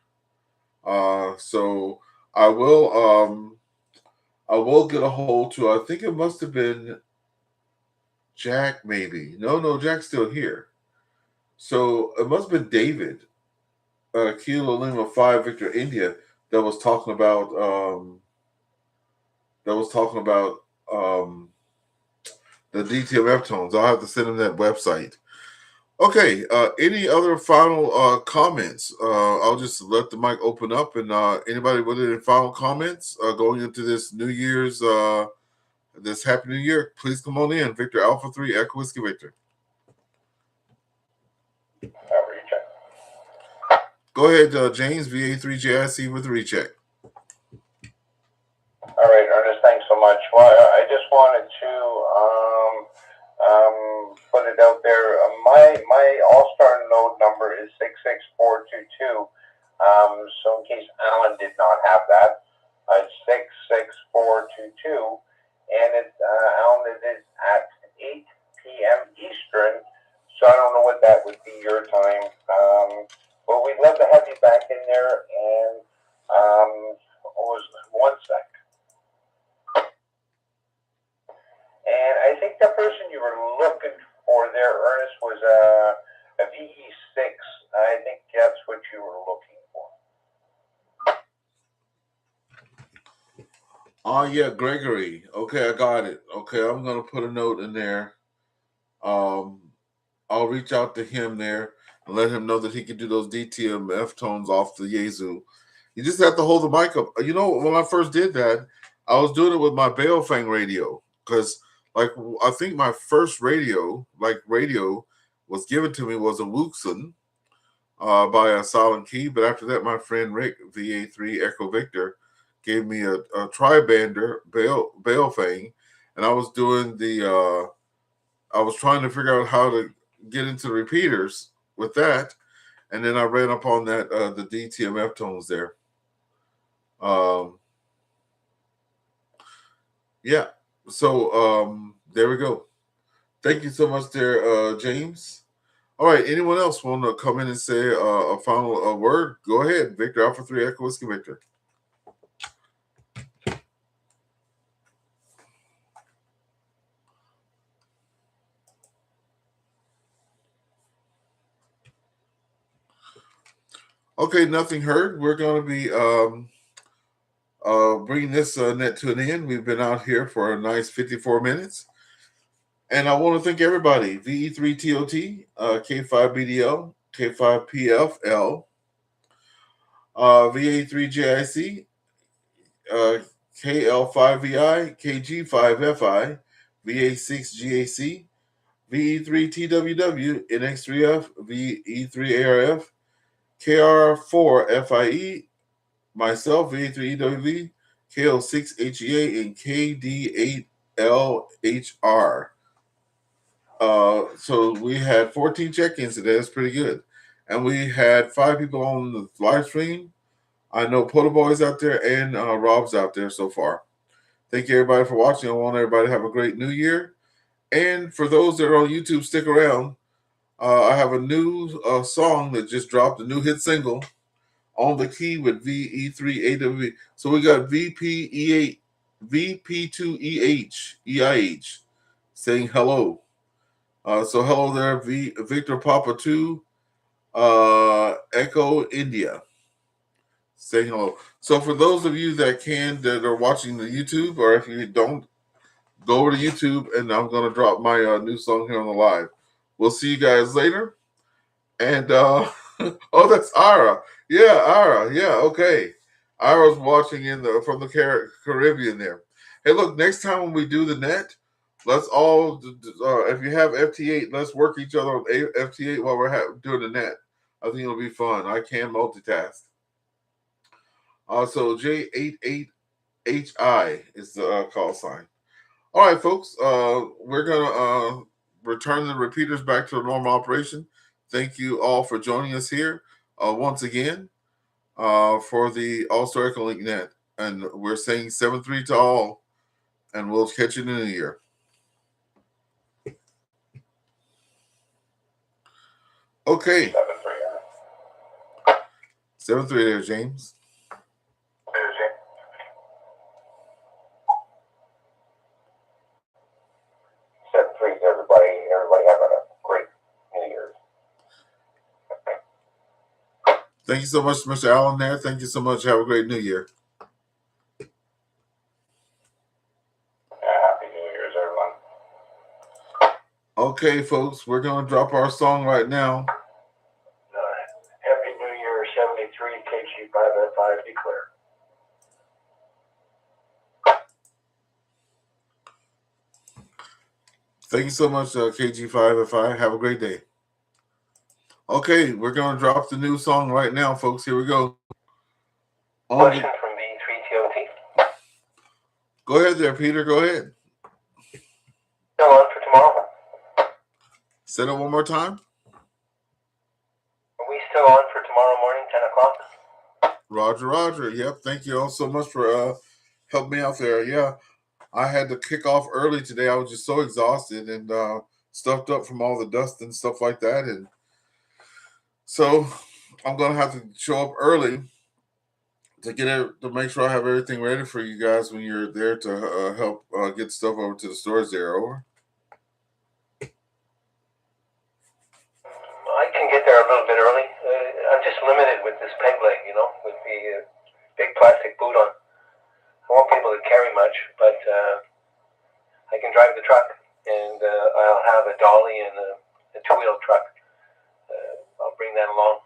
A: So I will get a hold to, I think it must have been Jack, maybe. No, Jack's still here. So it must have been David, Kilo Lima 5 Victor India, that was talking about the DTMF tones. I'll have to send him that website. Okay, any other final comments? I'll just let the mic open up, and anybody with any final comments going into this New Year's, this Happy New Year, please come on in. Victor Alpha 3 Echo Whiskey Victor.
E: Recheck.
A: Go ahead, James, VA3JIC with the recheck.
E: All right, Ernest, thanks so much. Well, I just wanted to put it out there. My AllStar node number is 66422. So in case Alan did not have that, it's 66422, and Alan, it is at 8 p.m. Eastern. So I don't know what that would be your time. But we'd love to have you back in there. And one sec. And I think the person you were looking for there, Ernest, was a VE6. I think that's what you were looking for.
A: Yeah, Gregory. Okay, I got it. Okay, I'm going to put a note in there. I'll reach out to him there and let him know that he can do those DTMF tones off the Yazoo. You just have to hold the mic up. You know, when I first did that, I was doing it with my Baofeng radio, because I think my first radio was given to me was a Wuxin by a Silent Key. But after that, my friend Rick, VA3 Echo Victor, gave me a tri-bander Baofeng, and I was doing I was trying to figure out how to get into the repeaters with that, and then I ran up on that the DTMF tones there. Yeah. So there we go. Thank you so much there, James. All right. Anyone else want to come in and say a final word? Go ahead. Victor Alpha 3 Echo Whiskey Victor. Okay, nothing heard. We're going to be bringing this net to an end. We've been out here for a nice 54 minutes. And I want to thank everybody. VE3TOT, K5BDL, K5PFL, VA3JIC, KL5VI, KG5FI, VA6GAC, VE3TWW, NX3F, VE3ARF, KR4FIE, myself, VA3EWV, KO6HEA, and KD8LHR. So we had 14 check-ins today. That's pretty good. And we had 5 people on the live stream. I know Polar Boy's out there and Rob's out there so far. Thank you, everybody, for watching. I want everybody to have a great new year. And for those that are on YouTube, stick around. I have a new song that just dropped, a new hit single, On the Key with VE3AWV. So we got VP2EH, EIH, saying hello. So hello there, Victor Papa 2, Echo India. Say hello. So for those of you that are watching the YouTube, or if you don't, go over to YouTube, and I'm going to drop my new song here on the live. We'll see you guys later. And oh, that's Ira. Yeah, Ira. Yeah, okay. Ira's watching from the Caribbean there. Hey, look, next time when we do the net, let's all, if you have FT8, let's work each other on FT8 while we're doing the net. I think it'll be fun. I can multitask. So J88HI is the call sign. All right, folks, we're going to return the repeaters back to a normal operation. Thank you all for joining us here once again for the AllStar EchoLink net. And we're saying 7-3 to all, and we'll catch you in the new year. Okay. 7-3 there, James.
E: 7-3 to everybody. Everybody having a great New Year's.
A: Thank you so much, Mr. Allen there. Thank you so much. Have a great New Year.
E: Happy New Year's, everyone.
A: Okay, folks, we're going to drop our song right now.
F: Happy New Year, 73 KG5F5 declare.
A: Thank you so much, KG5F5. Have a great day. Okay, we're going to drop the new song right now, folks. Here we go.
C: Question from VA3EWV-T.
A: Go ahead there, Peter. Go ahead.
C: Still on for tomorrow?
A: Say it one more time.
C: Are we still on for tomorrow morning, 10 o'clock?
A: Roger, Roger. Yep. Thank you all so much for helping me out there. Yeah, I had to kick off early today. I was just so exhausted and stuffed up from all the dust and stuff like that. And so I'm going to have to show up early to make sure I have everything ready for you guys when you're there to help get stuff over to the stores there. Over.
C: I can get there a little bit early. I'm just limited with this peg leg, with the big plastic boot on. I won't be able to carry much, but I can drive the truck, and I'll have a dolly and a two-wheel truck. I'll bring that along.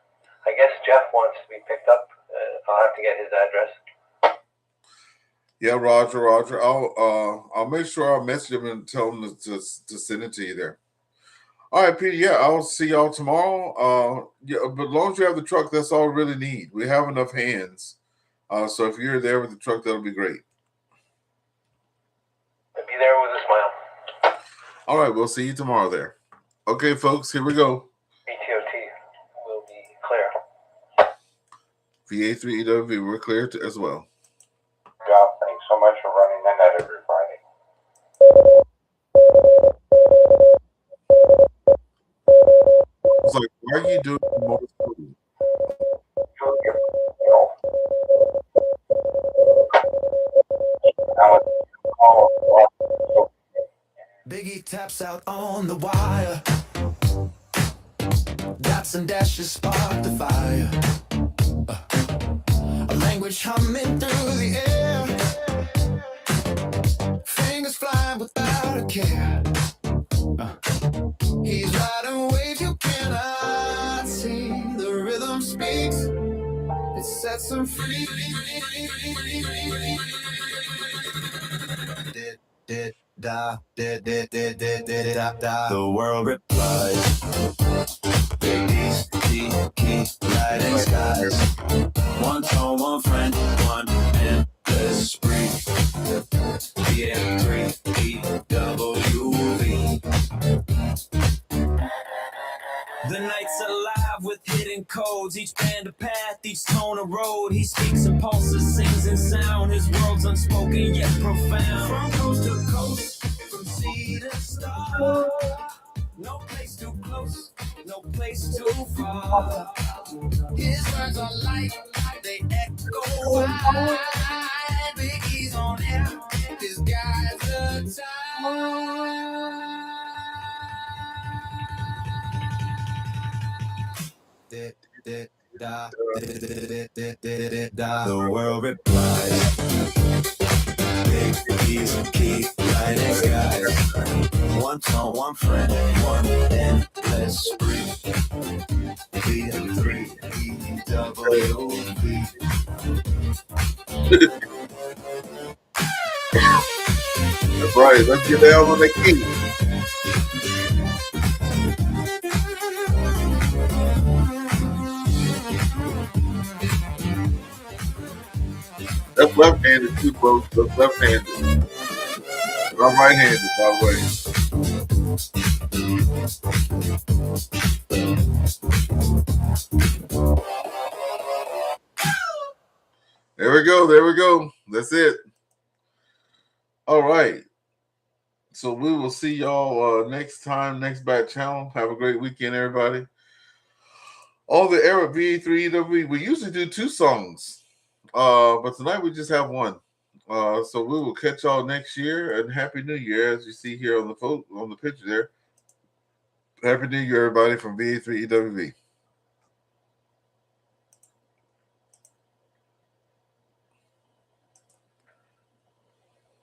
C: I guess Jeff wants to be picked up. I'll have to get his address.
A: Yeah, Roger. I'll make sure I'll message him and tell him to send it to you there. All right, Peter. Yeah, I'll see y'all tomorrow. Yeah, but as long as you have the truck, that's all we really need. We have enough hands. So if you're there with the truck, that'll be great.
C: I'll be there with a smile.
A: All right, we'll see you tomorrow there. Okay, folks, here we go.
C: VTOT will be clear.
A: VA3EWV, we're clear as well.
E: Yeah, thanks so much for running the net every Friday.
A: I was like, why are you doing more?
B: Biggie taps out on the wire. Dots and dashes spark the fire. A language humming through the air. Fingers flying without a care. He's riding waves you cannot see. The rhythm speaks. It sets him free. Da, the world replies. Big East, key, lighting skies. One tone, one friend, one endless spree. VA3EWV. The night's alive with hidden codes. Each band a path, each tone a road. He speaks and pulses, sings in sound. His world's unspoken yet profound. From coast to coast, from sea to star. No place too close, no place too far. His words are light, they echo wide. Biggie's on air, his guys are tired. The world replies. Big D's and key lighting skies. One tone, one friend, one endless spree. VA3EWV.
A: That's right. Let's get down on the key. That's left-handed too, folks. That's left-handed. I'm right-handed, by the way. There we go. There we go. That's it. All right. So we will see y'all next time, next back channel. Have a great weekend, everybody. On the air of VA3EWV, we usually do 2 songs, but tonight we just have 1. So we will catch y'all next year, and Happy New Year, as you see here on the picture there. Happy New Year, everybody, from VA3EWV.